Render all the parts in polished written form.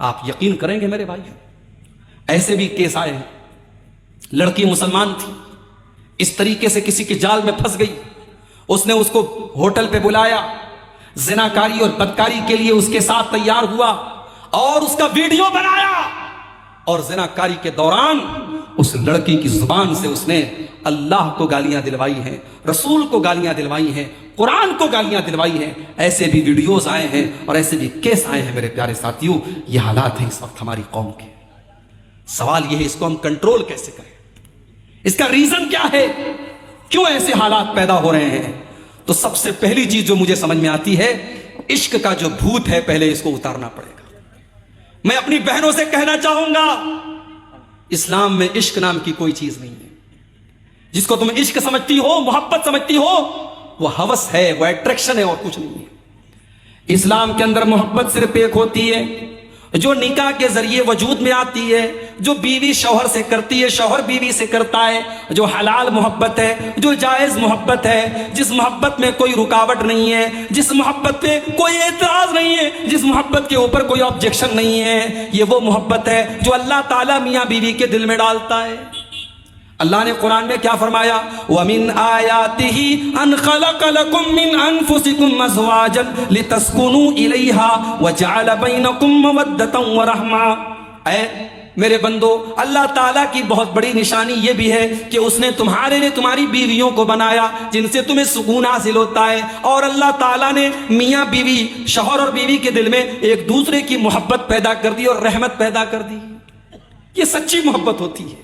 آپ یقین کریں گے میرے بھائی، ایسے بھی کیس آئے ہیں، لڑکی مسلمان تھی، اس طریقے سے کسی کے جال میں پھنس گئی، اس نے اس کو ہوٹل پہ بلایا، زناکاری اور بدکاری کے لیے اس کے ساتھ تیار ہوا اور اس کا ویڈیو بنایا، اور زناکاری کے دوران اس لڑکی کی زبان سے اس نے اللہ کو گالیاں دلوائی ہیں، رسول کو گالیاں دلوائی ہیں، قرآن کو گالیاں دلوائی ہیں۔ ایسے بھی ویڈیوز آئے ہیں اور ایسے بھی کیس آئے ہیں میرے پیارے ساتھیوں۔ یہ حالات ہیں اس وقت ہماری قوم کے۔ سوال یہ ہے اس کو ہم کنٹرول کیسے کریں، اس کا ریزن کیا ہے، کیوں ایسے حالات پیدا ہو رہے ہیں؟ تو سب سے پہلی چیز جو مجھے سمجھ میں آتی ہے، عشق کا جو بھوت ہے پہلے اس کو اتارنا پڑے گا۔ میں اپنی بہنوں سے کہنا چاہوں گا، اسلام میں عشق نام کی کوئی چیز نہیں ہے۔ جس کو تم عشق سمجھتی ہو، محبت سمجھتی ہو، وہ ہوس ہے، وہ اٹریکشن ہے اور کچھ نہیں ہے۔ اسلام کے اندر محبت صرف ایک ہوتی ہے جو نکاح کے ذریعے وجود میں آتی ہے، جو بیوی شوہر سے کرتی ہے، شوہر بیوی سے کرتا ہے، جو حلال محبت ہے، جو جائز محبت ہے، جس محبت میں کوئی رکاوٹ نہیں ہے، جس محبت پہ کوئی اعتراض نہیں ہے، جس محبت کے اوپر کوئی آبجیکشن نہیں ہے۔ یہ وہ محبت ہے جو اللہ تعالیٰ میاں بیوی کے دل میں ڈالتا ہے۔ اللہ نے قرآن میں کیا فرمایا؟ وَمِنْ آيَاتِهِ أَنْ خَلَقَ لَكُم مِّنْ أَنفُسِكُمْ أَزْوَاجًا لِتَسْكُنُوا إِلَيْهَا وَجَعَلَ بَيْنَكُم مَّوَدَّةً وَرَحْمَةً۔ اے میرے بندو، اللہ تعالیٰ کی بہت بڑی نشانی یہ بھی ہے کہ اس نے تمہارے لیے تمہاری بیویوں کو بنایا جن سے تمہیں سکون حاصل ہوتا ہے، اور اللہ تعالیٰ نے میاں بیوی، شوہر اور بیوی کے دل میں ایک دوسرے کی محبت پیدا کر دی اور رحمت پیدا کر دی۔ یہ سچی محبت ہوتی ہے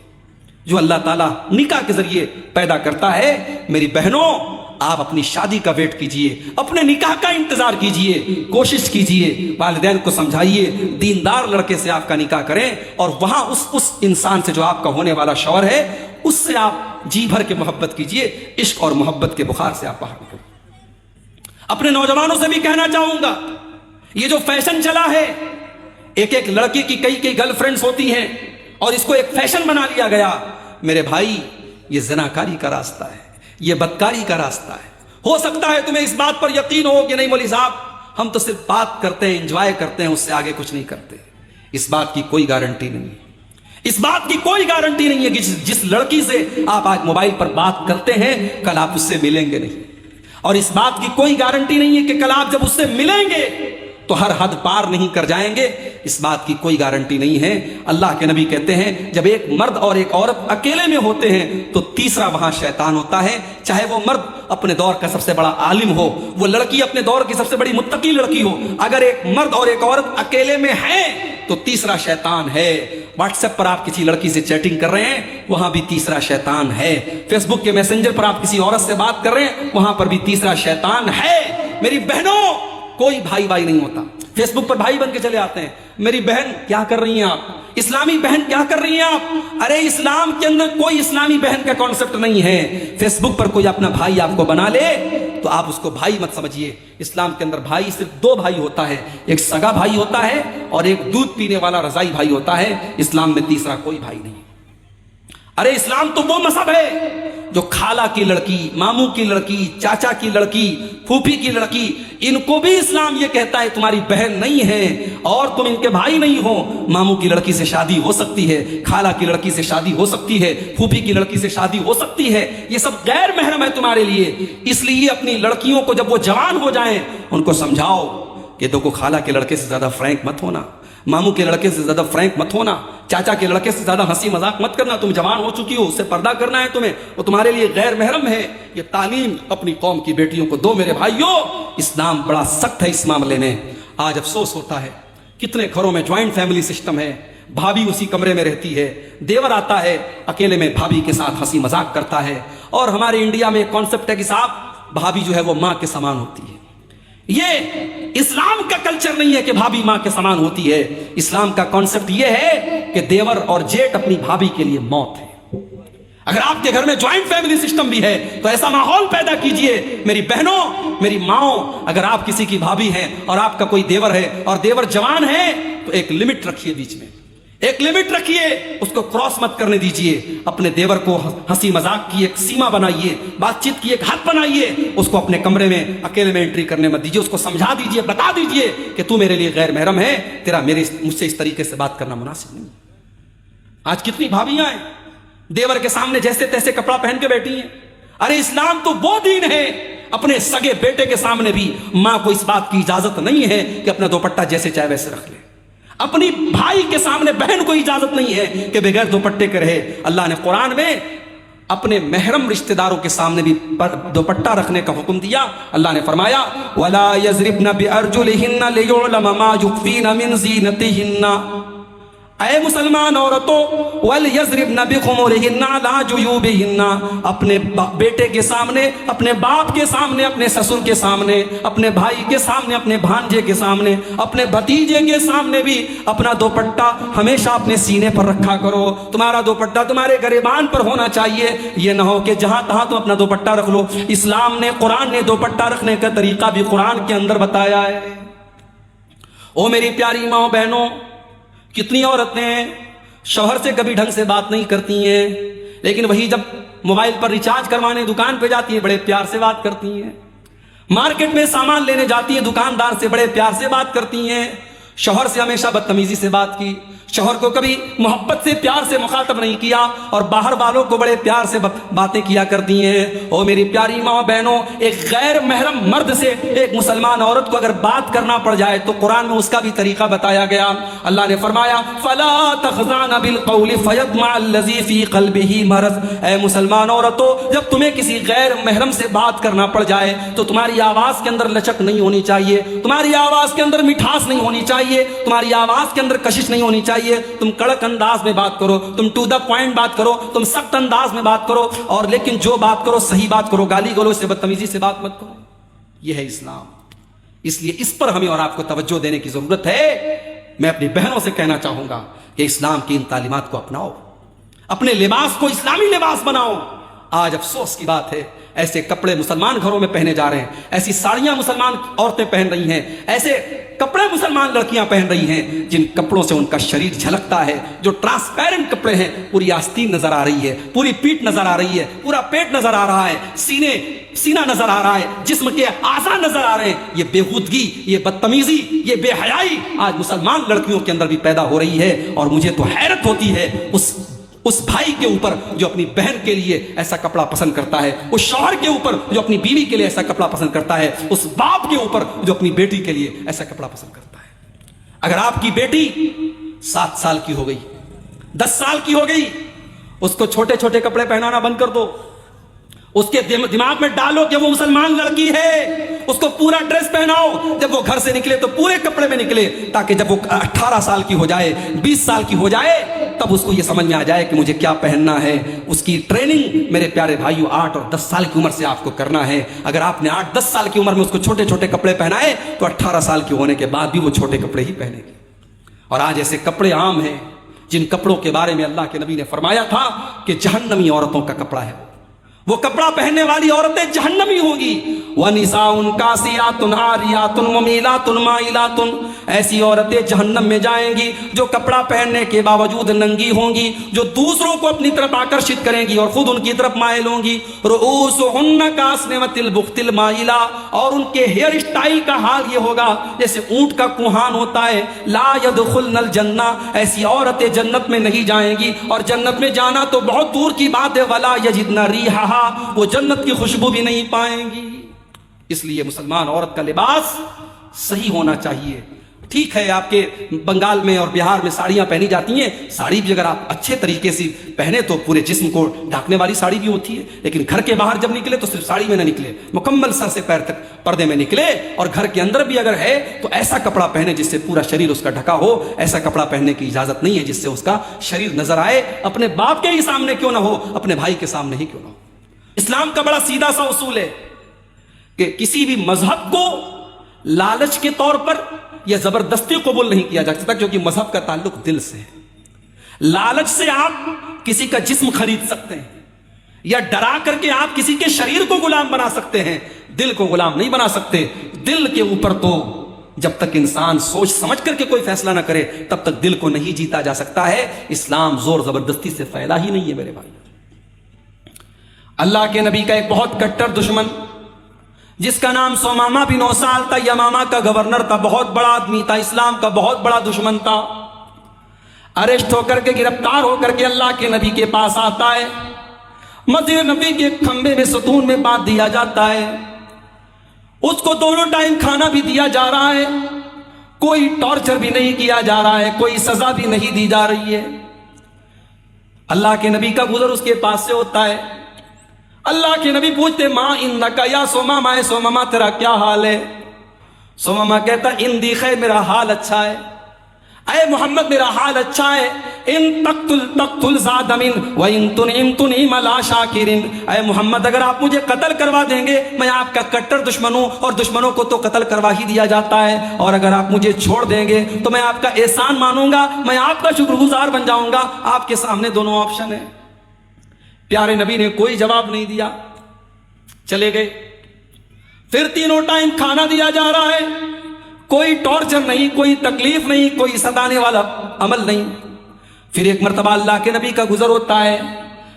جو اللہ تعالیٰ نکاح کے ذریعے پیدا کرتا ہے۔ میری بہنوں، آپ اپنی شادی کا ویٹ کیجئے، اپنے نکاح کا انتظار کیجئے، کوشش کیجئے، والدین کو سمجھائیے دیندار لڑکے سے آپ کا نکاح کریں، اور وہاں اس انسان سے جو آپ کا ہونے والا شوہر ہے اس سے آپ جی بھر کے محبت کیجئے، عشق اور محبت کے بخار سے آپ باہر نکلیں۔ اپنے نوجوانوں سے بھی کہنا چاہوں گا، یہ جو فیشن چلا ہے، ایک لڑکی کی کئی گرل فرینڈز ہوتی ہیں اور اس کو ایک فیشن بنا لیا گیا، میرے بھائی یہ زناکاری کا راستہ ہے، یہ بدکاری کا راستہ ہے۔ ہو سکتا ہے تمہیں اس بات پر یقین ہو کہ نہیں مولوی صاحب، ہم تو صرف بات کرتے ہیں، انجوائے کرتے ہیں، اس سے آگے کچھ نہیں کرتے۔ اس بات کی کوئی گارنٹی نہیں ہے، اس بات کی کوئی گارنٹی نہیں ہے کہ جس لڑکی سے آپ آج موبائل پر بات کرتے ہیں کل آپ اس سے ملیں گے نہیں، اور اس بات کی کوئی گارنٹی نہیں ہے کہ کل آپ جب اس سے ملیں گے تو ہر حد پار نہیں کر جائیں گے، اس بات کی کوئی گارنٹی نہیں ہے۔ اللہ کے نبی کہتے ہیں جب ایک مرد اور ایک عورت اکیلے میں ہوتے ہیں تو تیسرا وہاں شیطان ہوتا ہے، چاہے وہ مرد اپنے دور کا سب سے بڑا عالم ہو، وہ لڑکی اپنے دور کی سب سے بڑی متقی لڑکی ہو، اگر ایک مرد اور ایک عورت اکیلے میں ہیں تو تیسرا شیطان ہے۔ واٹس ایپ پر آپ کسی لڑکی سے چیٹنگ کر رہے ہیں، وہاں بھی تیسرا شیطان ہے۔ فیس بک کے میسنجر پر آپ کسی عورت سے بات کر رہے ہیں، وہاں پر بھی تیسرا شیطان ہے۔ میری بہنوں، کوئی بھائی نہیں ہوتا، فیس بک پر بھائی بن کے چلے آتے ہیں۔ میری بہن کیا کر رہی ہیں آپ؟ اسلامی بہن کیا کر رہی ہیں آپ؟ ارے اسلام کے اندر کوئی اسلامی بہن کا کانسیپٹ نہیں ہے۔ فیس بک پر کوئی اپنا بھائی آپ کو بنا لے تو آپ اس کو بھائی مت سمجھیے۔ اسلام کے اندر بھائی صرف دو بھائی ہوتا ہے، ایک سگا بھائی ہوتا ہے اور ایک دودھ پینے والا رضائی بھائی ہوتا ہے۔ اسلام میں تیسرا کوئی بھائی نہیں۔ ارے اسلام تو وہ مذہب ہے جو خالہ کی لڑکی، ماموں کی لڑکی، چاچا کی لڑکی، پھوپھی کی لڑکی، ان کو بھی اسلام یہ کہتا ہے تمہاری بہن نہیں ہے اور تم ان کے بھائی نہیں ہو۔ ماموں کی لڑکی سے شادی ہو سکتی ہے، خالہ کی لڑکی سے شادی ہو سکتی ہے، پھوپھی کی لڑکی سے شادی ہو سکتی ہے، یہ سب غیر محرم ہے تمہارے لیے۔ اس لیے اپنی لڑکیوں کو جب وہ جوان ہو جائیں ان کو سمجھاؤ کہ دیکھو خالہ کے لڑکے سے زیادہ فرینک مت ہونا، ماموں کے لڑکے سے زیادہ فرینک مت ہونا، چاچا کے لڑکے سے زیادہ ہنسی مذاق مت کرنا، تم جوان ہو چکی ہو، اس سے پردہ کرنا ہے تمہیں، وہ تمہارے لیے غیر محرم ہے۔ یہ تعلیم اپنی قوم کی بیٹیوں کو دو میرے بھائیوں۔ اسلام بڑا سخت ہے اس معاملے میں۔ آج افسوس ہوتا ہے کتنے گھروں میں جوائنٹ فیملی سسٹم ہے، بھابھی اسی کمرے میں رہتی ہے، دیور آتا ہے اکیلے میں بھابھی کے ساتھ ہنسی مذاق کرتا ہے، اور ہمارے انڈیا میں ایک کانسیپٹ ہے کہ صاحب بھابھی جو ہے وہ ماں کے سامان ہوتی ہے۔ یہ اسلام کا کلچر نہیں ہے کہ بھابھی ماں کے سامان ہوتی ہے۔ اسلام کا کانسیپٹ یہ ہے کہ دیور اور جیٹ اپنی بھابھی کے لیے موت ہے۔ اگر آپ کے گھر میں جوائنٹ فیملی سسٹم بھی ہے تو ایسا ماحول پیدا کیجئے۔ میری بہنوں، میری ماؤں، اگر آپ کسی کی بھابھی ہیں اور آپ کا کوئی دیور ہے اور دیور جوان ہے تو ایک لمٹ رکھیے بیچ میں۔ ایک لمٹ رکھیے، اس کو کراس مت کرنے دیجئے. اپنے دیور کو ہنسی مذاق کی ایک سیما بنائیے، بات چیت کی ایک حد بنائیے. اس کو اپنے کمرے میں اکیلے میں انٹری کرنے مت دیجئے. اس کو سمجھا دیجئے، بتا دیجئے کہ تو میرے لیے غیر محرم ہے، تیرا مجھ سے اس طریقے سے بات کرنا مناسب نہیں. آج کتنی بھابیاں ہیں دیور کے سامنے جیسے تیسے کپڑا پہن کے بیٹھی ہیں. ارے اسلام تو وہ دین ہے، اپنے سگے بیٹے کے سامنے بھی ماں کو اس بات کی اجازت نہیں ہے کہ اپنا دوپٹہ جیسے چاہے ویسے رکھ لے. اپنی بھائی کے سامنے بہن کو اجازت نہیں ہے کہ بغیر دوپٹے کے رہے. اللہ نے قرآن میں اپنے محرم رشتہ داروں کے سامنے بھی دوپٹہ رکھنے کا حکم دیا. اللہ نے فرمایا وَلَا يَضْرِبْنَ بِأَرْجُلِهِنَّ لِيُعْلَمَ مَا يُخْفِينَ مِنْ زِينَتِهِنَّ. اے مسلمان عورتوں وَلْيَضْرِبْنَ بِخُمُرِهِنَّ عَلَىٰ جُيُوبِهِنَّ، اپنے بیٹے کے سامنے، اپنے باپ کے سامنے، اپنے سسر کے سامنے، اپنے بھائی کے سامنے، اپنے بھانجے کے سامنے، اپنے بھتیجے کے سامنے بھی اپنا دوپٹہ ہمیشہ اپنے سینے پر رکھا کرو. تمہارا دوپٹہ تمہارے گریبان پر ہونا چاہیے. یہ نہ ہو کہ جہاں تہاں تم اپنا دوپٹہ رکھ لو. اسلام نے، قرآن نے دوپٹہ رکھنے کا طریقہ بھی قرآن کے اندر بتایا ہے. او میری پیاری ماں بہنوں، کتنی عورتیں شوہر سے کبھی ڈھنگ سے بات نہیں کرتی ہیں، لیکن وہی جب موبائل پر ریچارج کروانے دکان پہ جاتی ہیں بڑے پیار سے بات کرتی ہیں. مارکیٹ میں سامان لینے جاتی ہیں دکاندار سے بڑے پیار سے بات کرتی ہیں. شوہر سے ہمیشہ بدتمیزی سے بات کی، شوہر کو کبھی محبت سے پیار سے مخاطب نہیں کیا، اور باہر والوں کو بڑے پیار سے باتیں کیا کرتی ہیں. او میری پیاری ماں بہنوں، ایک غیر محرم مرد سے ایک مسلمان عورت کو اگر بات کرنا پڑ جائے تو قرآن میں اس کا بھی طریقہ بتایا گیا. اللہ نے فرمایا فَلَا تَخْضَعْنَ بِالْقَوْلِ فَيَطْمَعَ الَّذِي فِي قَلْبِهِ مَرَضٌ. اے مسلمان عورتوں، جب تمہیں کسی غیر محرم سے بات کرنا پڑ جائے تو تمہاری آواز کے اندر لچک نہیں ہونی چاہیے، تمہاری آواز کے اندر مٹھاس نہیں ہونی چاہیے، تمہاری آواز کے اندر کشش نہیں ہونی چاہیے. تم کڑک انداز میں بات کرو، تم ٹو دا پوائنٹ بات کرو، تم سخت انداز میں بات کرو، اور لیکن جو بات کرو صحیح بات کرو، گالی گلوچ سے بدتمیزی سے بات مت کرو. یہ ہے اسلام. اس لیے اس پر ہمیں اور آپ کو توجہ دینے کی ضرورت ہے. میں اپنی بہنوں سے کہنا چاہوں گا کہ اسلام کی ان تعلیمات کو اپناؤ، اپنے لباس کو اسلامی لباس بناؤ. آج افسوس کی بات ہے ایسے کپڑے مسلمان گھروں میں پہنے جا رہے ہیں، ایسی ساڑیاں مسلمان عورتیں پہن رہی ہیں، ایسے کپڑے مسلمان لڑکیاں پہن رہی ہیں جن کپڑوں سے ان کا شریر جھلکتا ہے، جو ٹرانسپیرنٹ کپڑے ہیں. پوری آستین نظر آ رہی ہے، پوری پیٹ نظر آ رہی ہے، پورا پیٹ نظر آ رہا ہے، سینہ نظر آ رہا ہے، جسم کے اعضاء نظر آ رہے ہیں. یہ بےہودگی، یہ بدتمیزی، یہ بے حیائی آج مسلمان لڑکیوں کے اندر بھی پیدا ہو رہی ہے. اور مجھے تو حیرت ہوتی ہے اس بھائی کے اوپر جو اپنی بہن کے لیے ایسا کپڑا پسند کرتا ہے، اس شوہر کے اوپر جو اپنی بیوی کے لیے ایسا کپڑا پسند کرتا ہے، اس باپ کے اوپر جو اپنی بیٹی کے لیے ایسا کپڑا پسند کرتا ہے. اگر آپ کی بیٹی 7 سال کی ہو گئی، 10 سال کی ہو گئی، اس کو چھوٹے چھوٹے کپڑے پہنانا بند کر دو. اس کے دماغ میں ڈالو کہ وہ مسلمان لڑکی ہے، اس کو پورا ڈریس پہناؤ. جب وہ گھر سے نکلے تو پورے کپڑے میں نکلے، تاکہ جب وہ 18 سال کی ہو جائے، 20 سال کی ہو جائے، تب اس کو یہ سمجھ میں آ جائے کہ مجھے کیا پہننا ہے. اس کی ٹریننگ میرے پیارے بھائیو 8 اور 10 سال کی عمر سے آپ کو کرنا ہے. اگر آپ نے 8-10 سال کی عمر میں اس کو چھوٹے چھوٹے کپڑے پہنائے تو 18 سال کی ہونے کے بعد بھی وہ چھوٹے کپڑے ہی پہنے گی. اور آج ایسے کپڑے عام ہیں جن کپڑوں کے بارے میں اللہ کے نبی نے فرمایا تھا کہ جہنمی عورتوں کا کپڑا ہے. وہ کپڑا پہننے والی عورتیں جہنمی ہوں گی. وَنِسَاءٌ كَاسِيَاتٌ عَارِيَاتٌ مُمِيلَاتٌ مَائِلَاتٌ. ایسی عورتیں جہنم میں جائیں گی جو کپڑا پہننے کے باوجود ننگی ہوں گی، جو دوسروں کو اپنی طرف آکرشت کریں گی اور خود ان کی طرف مائل ہوں گی. رؤوسهن كأسنمة البخت المائلة. اور ان کے ہیئر اسٹائل کا حال یہ ہوگا جیسے اونٹ کا کوہان ہوتا ہے. لا يدخلن الجنہ. ایسی عورتیں جنت میں نہیں جائیں گی، اور جنت میں جانا تو بہت دور کی بات ہے. ولا يجدن ريحها. وہ جنت کی خوشبو بھی نہیں پائیں گی. اس لیے مسلمان عورت کا لباس صحیح ہونا چاہیے. ٹھیک ہے آپ کے بنگال میں اور بہار میں ساڑیاں پہنی جاتی ہیں، ساڑی بھی اگر آپ اچھے طریقے سے پہنے تو پورے جسم کو ڈھانکنے والی ساڑی بھی ہوتی ہے. لیکن گھر کے باہر جب نکلے تو صرف ساڑی میں نہ نکلے، مکمل سر سے پیر تک پردے میں نکلے. اور گھر کے اندر بھی اگر ہے تو ایسا کپڑا پہنے جس سے پورا شریر اس کا ڈھکا ہو. ایسا کپڑا پہننے کی اجازت نہیں ہے جس سے اس کا شریر نظر آئے. اپنے باپ کے ہی سامنے کیوں نہ ہو، اپنے بھائی کے سامنے ہی کیوں نہ ہو. اسلام کا بڑا سیدھا سا اصول ہے کہ کسی بھی مذہب کو لالچ کے طور پر یا زبردستی قبول نہیں کیا جا سکتا، کیونکہ مذہب کا تعلق دل سے ہے. لالچ سے آپ کسی کا جسم خرید سکتے ہیں، یا ڈرا کر کے آپ کسی کے شریر کو غلام بنا سکتے ہیں، دل کو غلام نہیں بنا سکتے. دل کے اوپر تو جب تک انسان سوچ سمجھ کر کے کوئی فیصلہ نہ کرے تب تک دل کو نہیں جیتا جا سکتا ہے. اسلام زور زبردستی سے پھیلا ہی نہیں ہے میرے بھائی. اللہ کے نبی کا ایک بہت کٹر دشمن جس کا نام سمامہ بن اسال تھا، یمامہ کا گورنر تھا، بہت بڑا آدمی تھا، اسلام کا بہت بڑا دشمن تھا. اریسٹ ہو کر کے، گرفتار ہو کر کے اللہ کے نبی کے پاس آتا ہے. مسجد نبی کے کھمبے میں ستون میں باندھ دیا جاتا ہے. اس کو دونوں ٹائم کھانا بھی دیا جا رہا ہے، کوئی ٹارچر بھی نہیں کیا جا رہا ہے، کوئی سزا بھی نہیں دی جا رہی ہے. اللہ کے نبی کا گزر اس کے پاس سے ہوتا ہے. اللہ کے نبی پوچھتے ماں اندکا یا سمامہ، اے سمامہ تیرا کیا حال ہے؟ سمامہ کہتا اندی خیر، میرا حال اچھا ہے. اے محمد میرا حال اچھا ہے. ان تقتل تقتل ذا من وان تنعم تنعم لا شاکرین. اے محمد اگر آپ مجھے قتل کروا دیں گے میں آپ کا کٹر دشمن ہوں، اور دشمنوں کو تو قتل کروا ہی دیا جاتا ہے، اور اگر آپ مجھے چھوڑ دیں گے تو میں آپ کا احسان مانوں گا، میں آپ کا شکر گزار بن جاؤں گا. آپ کے سامنے دونوں آپشن ہیں. پیارے نبی نے کوئی جواب نہیں دیا، چلے گئے. پھر تینوں ٹائم کھانا دیا جا رہا ہے، کوئی ٹارچر نہیں، کوئی تکلیف نہیں، کوئی ستانے والا عمل نہیں. پھر ایک مرتبہ اللہ کے نبی کا گزر ہوتا ہے.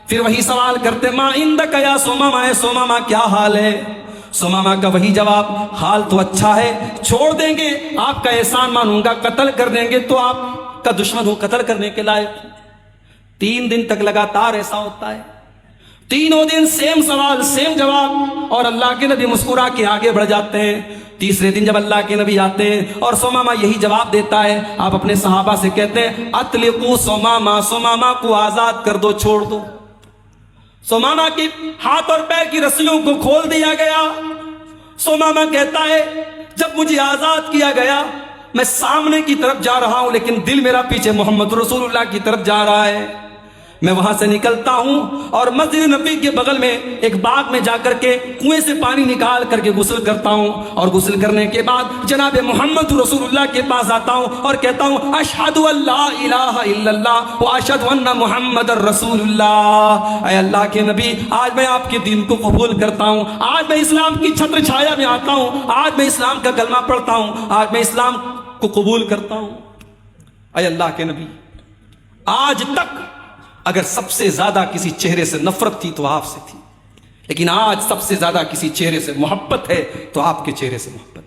پھر وہی سوال کرتے ماں عندک یا سمامہ، اے سمامہ کیا حال ہے؟ سمامہ کا وہی جواب، حال تو اچھا ہے، چھوڑ دیں گے آپ کا احسان مانوں گا، قتل کر دیں گے تو آپ کا دشمن ہو، قتل کرنے کے لائق. 3 دن تک لگاتار ایسا ہوتا ہے. تینوں دن سیم سوال سیم جواب، اور اللہ کے نبی مسکرا کے آگے بڑھ جاتے ہیں. تیسرے دن جب اللہ کے نبی آتے ہیں اور سمامہ یہی جواب دیتا ہے، آپ اپنے صحابہ سے کہتے ہیں اطلقوا سمامہ، سمامہ کو آزاد کر دو، چھوڑ دو. سمامہ کی ہاتھ اور پیر کی رسیوں کو کھول دیا گیا. سمامہ کہتا ہے جب مجھے آزاد کیا گیا میں سامنے کی طرف جا رہا ہوں لیکن دل میرا پیچھے محمد رسول اللہ کی طرف جا رہا ہے. میں وہاں سے نکلتا ہوں اور مسجد نبی کے بغل میں ایک باغ میں جا کر کے کنویں سے پانی نکال کر کے غسل کرتا ہوں، اور غسل کرنے کے بعد جناب محمد رسول اللہ کے پاس آتا ہوں اور کہتا ہوں اشہد ان لا الہ الا اللہ واشہد ان محمد رسول اللہ. اے اللہ کے نبی آج میں آپ کے دین کو قبول کرتا ہوں، آج میں اسلام کی چھتر چھایا میں آتا ہوں، آج میں اسلام کا کلمہ پڑھتا ہوں، آج میں اسلام کو قبول کرتا ہوں. اے اللہ کے نبی آج تک اگر سب سے زیادہ کسی چہرے سے نفرت تھی تو آپ سے تھی، لیکن آج سب سے زیادہ کسی چہرے سے محبت ہے تو آپ کے چہرے سے محبت.